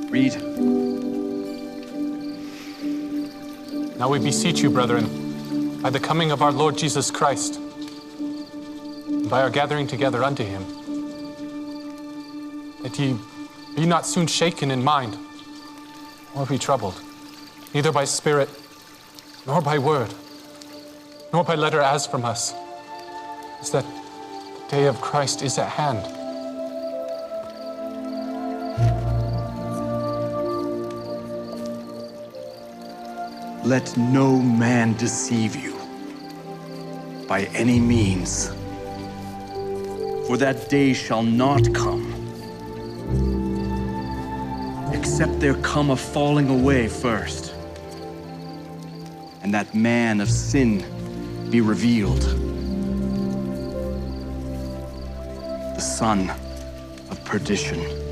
Read. Now we beseech you, brethren, by the coming of our Lord Jesus Christ, and by our gathering together unto him, that ye be not soon shaken in mind, or be troubled, neither by spirit, nor by word, nor by letter as from us, is that the day of Christ is at hand. Let no man deceive you by any means, for that day shall not come, except there come a falling away first, and that man of sin be revealed, the son of perdition.